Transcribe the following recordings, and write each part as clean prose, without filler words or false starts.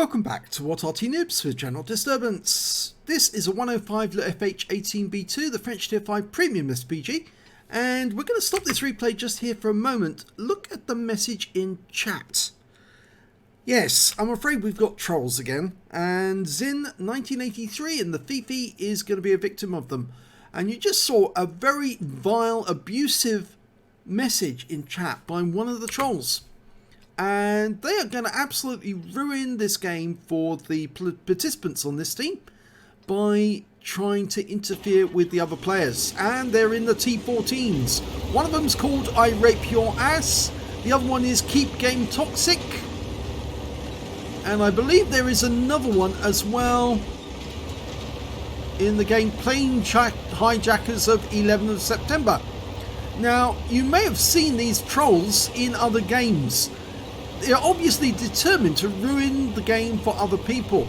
Welcome back to what Arty Noobs with General Disturbance. This is a 105 Le FH18B2, the French Tier 5 Premium SPG, and we're going to stop this replay just here for a moment. Look at the message in chat. Yes, I'm afraid we've got trolls again, and Zin 1983 and the Fifi is going to be a victim of them. And you just saw a very vile, abusive message in chat by one of the trolls. And they are going to absolutely ruin this game for the participants on this team by trying to interfere with the other players. And they're in the T14s. One of them's called I Rape Your Ass. The other one is Keep Game Toxic. And I believe there is another one as well in the game, Plane Hijackers of 11th of September. Now, you may have seen these trolls in other games. They're obviously determined to ruin the game for other people.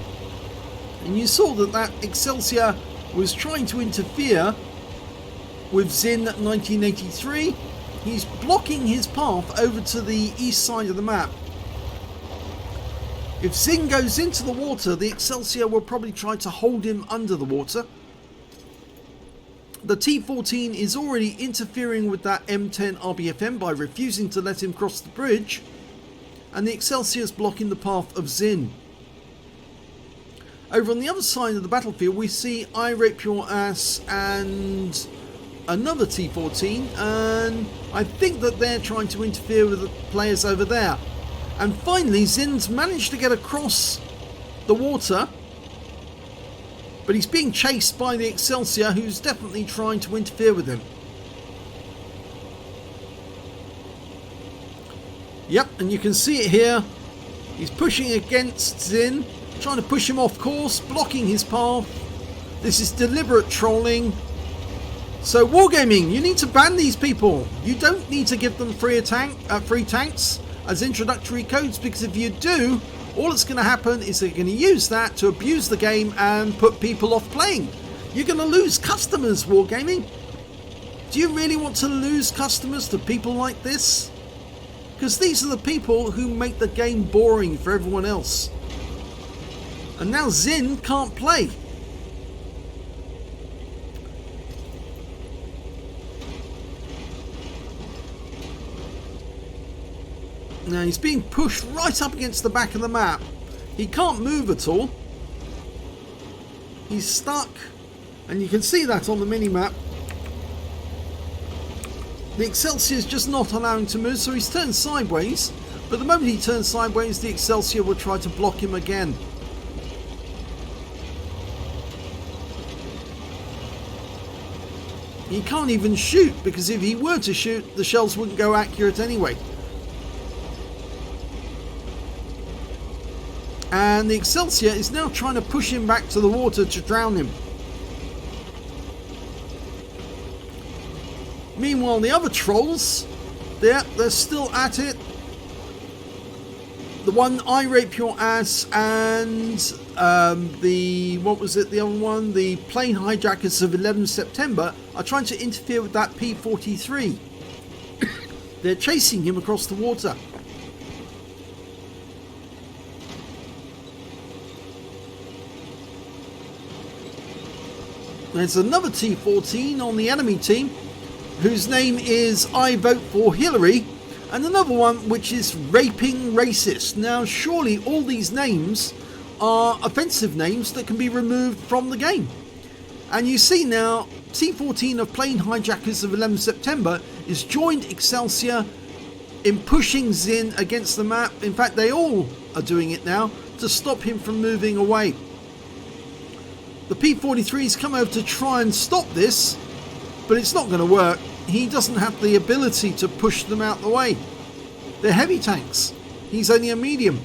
And you saw that Excelsior was trying to interfere with Zin 1983. He's blocking his path over to the east side of the map. If Zin goes into the water, the Excelsior will probably try to hold him under the water. The T14 is already interfering with that M10 RBFM by refusing to let him cross the bridge. And the Excelsior is blocking the path of Zin. Over on the other side of the battlefield, we see I Rape Your Ass and another T14. And I think that they're trying to interfere with the players over there. And finally, Zin's managed to get across the water. But he's being chased by the Excelsior, who's definitely trying to interfere with him. Yep, and you can see it here. He's pushing against Zin, trying to push him off course, blocking his path. This is deliberate trolling. So Wargaming, you need to ban these people. You don't need to give them free tanks as introductory codes, because if you do, all that's going to happen is they're going to use that to abuse the game and put people off playing. You're going to lose customers, Wargaming. Do you really want to lose customers to people like this? Because these are the people who make the game boring for everyone else. And now Zin can't play. Now he's being pushed right up against the back of the map. He can't move at all. He's stuck. And you can see that on the mini-map. The Excelsior is just not allowing to move, so he's turned sideways. But the moment he turns sideways, the Excelsior will try to block him again. He can't even shoot, because if he were to shoot, the shells wouldn't go accurate anyway. And the Excelsior is now trying to push him back to the water to drown him. Meanwhile, the other trolls, they're still at it. The one, I Rape Your Ass, and the other one? The Plane Hijackers of 11th September are trying to interfere with that P43. They're chasing him across the water. There's another T14 on the enemy team, whose name is I Vote for Hillary, and another one which is Raping Racist. Now surely all these names are offensive names that can be removed from the game. And you see now T14 of Plane Hijackers of 11th September is joined Excelsior in pushing Zin against the map. In fact, they all are doing it now to stop him from moving away. The P43's come over to try and stop this, but it's not going to work. He doesn't have the ability to push them out the way. They're heavy tanks. He's only a medium.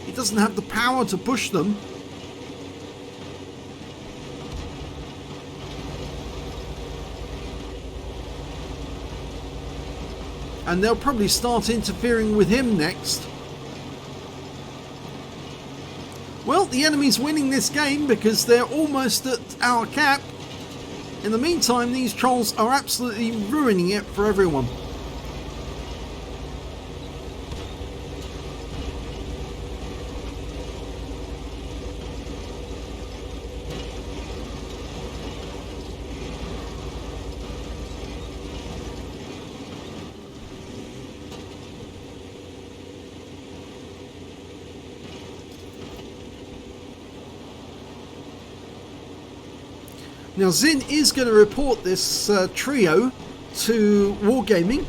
He doesn't have the power to push them. And they'll probably start interfering with him next. Well, the enemy's winning this game because they're almost at our cap. In the meantime, these trolls are absolutely ruining it for everyone. Now Zin is going to report this trio to Wargaming,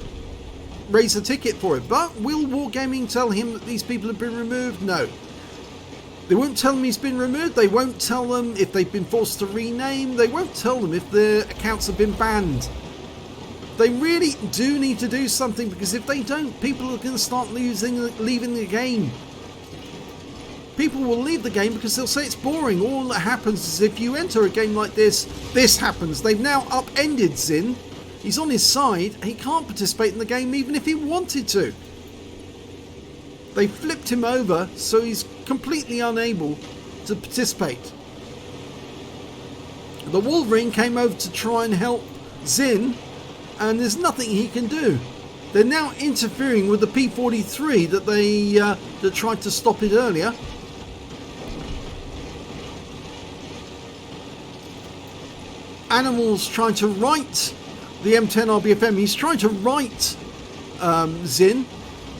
raise a ticket for it, but will Wargaming tell him that these people have been removed? No. They won't tell him he's been removed, they won't tell them if they've been forced to rename, they won't tell them if their accounts have been banned. They really do need to do something, because if they don't, people are going to start leaving the game. People will leave the game because they'll say it's boring. All that happens is if you enter a game like this, this happens. They've now upended Zin. He's on his side. He can't participate in the game even if he wanted to. They flipped him over, so he's completely unable to participate. The Wolverine came over to try and help Zin, and there's nothing he can do. They're now interfering with the P43 that that tried to stop it earlier. Animal's trying to right the M10 RBFM. He's trying to right Zin,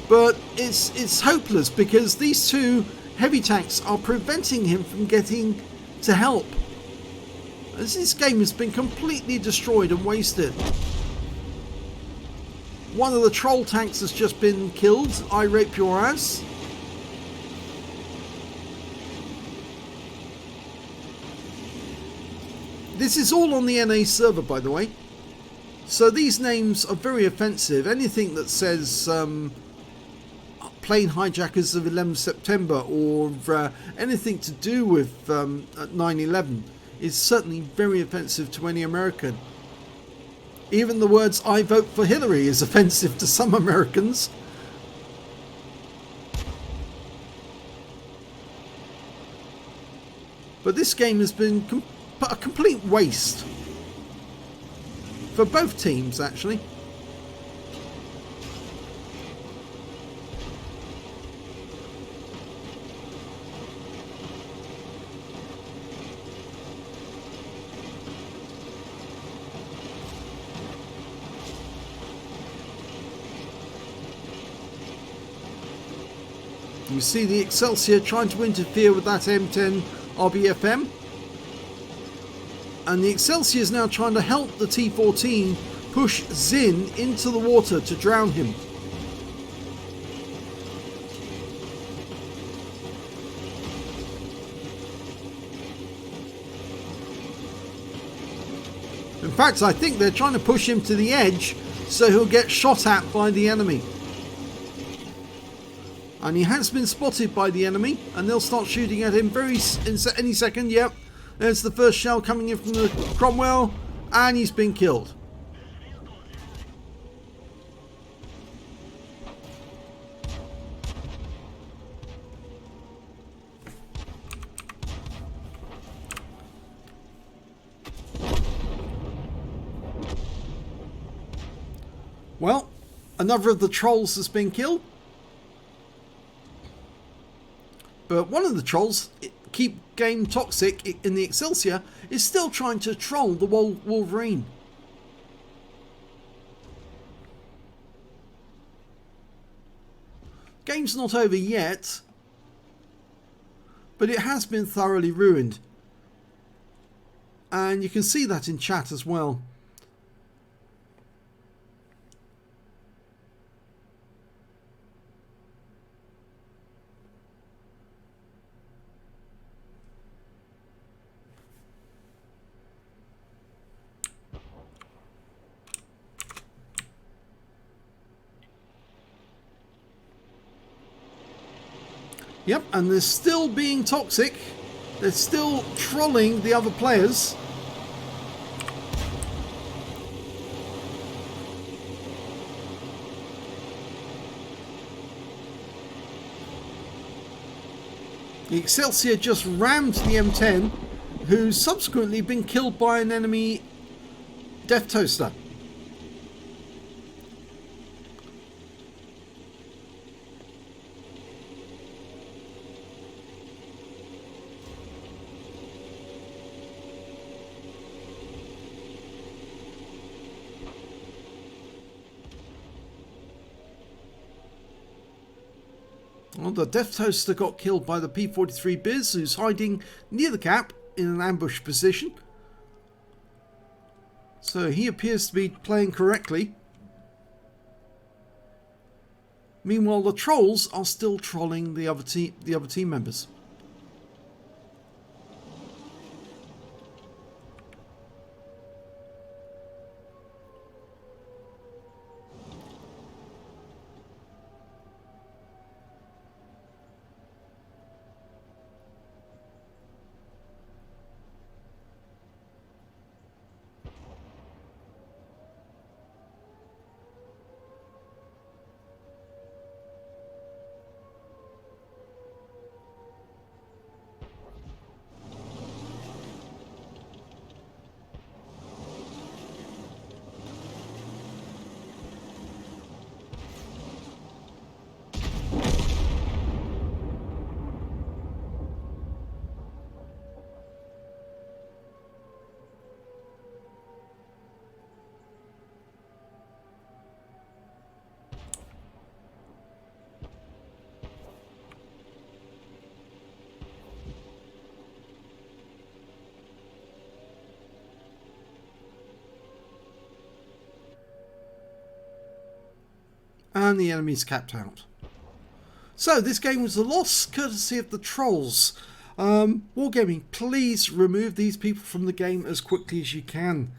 but it's hopeless because these two heavy tanks are preventing him from getting to help. As this game has been completely destroyed and wasted. One of the troll tanks has just been killed. I rape your ass. This is all on the NA server, by the way. So these names are very offensive. Anything that says plane hijackers of 11 September or anything to do with 9/11 is certainly very offensive to any American. Even the words "I vote for Hillary" is offensive to some Americans. But this game has been a complete waste for both teams, actually. You see the Excelsior trying to interfere with that M10 RBFM. And the Excelsior is now trying to help the T14 push Zin into the water to drown him. In fact, I think they're trying to push him to the edge so he'll get shot at by the enemy. And he has been spotted by the enemy, and they'll start shooting at him any second. Yep, there's the first shell coming in from the Cromwell, and he's been killed. Well, another of the trolls has been killed. But one of the trolls, keep game toxic in the Excelsior, is still trying to troll the Wolverine. Game's not over yet, but it has been thoroughly ruined. And you can see that in chat as well. Yep, and they're still being toxic. They're still trolling the other players. The Excelsior just rammed the M10, who's subsequently been killed by an enemy Death Toaster. Well, the Death Toaster got killed by the P43 Biz, who's hiding near the cap in an ambush position. So he appears to be playing correctly. Meanwhile, the trolls are still trolling the other team members. And the enemy's capped out. So this game was a loss courtesy of the trolls. Wargaming, please remove these people from the game as quickly as you can.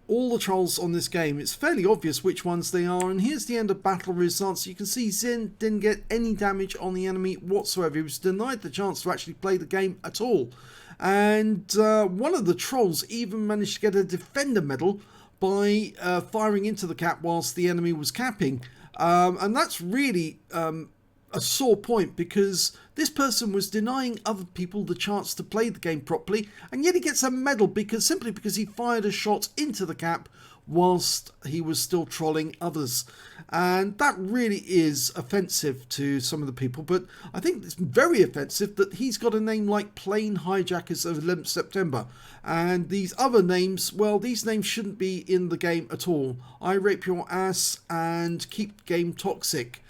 All the trolls on this game, it's fairly obvious which ones they are, and here's the end of battle results. You can see Zin didn't get any damage on the enemy whatsoever. He was denied the chance to actually play the game at all. And one of the trolls even managed to get a defender medal by firing into the cap whilst the enemy was capping. And that's really a sore point, because this person was denying other people the chance to play the game properly, and yet he gets a medal simply because he fired a shot into the cap whilst he was still trolling others. And that really is offensive to some of the people, but I think it's very offensive that he's got a name like Plane Hijackers of 11th September, and these other names, well, these names shouldn't be in the game at all. I rape your ass and keep game toxic.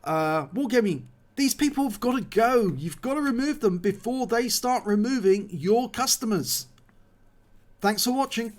Wargaming, these people have got to go. You've got to remove them before they start removing your customers. Thanks for watching.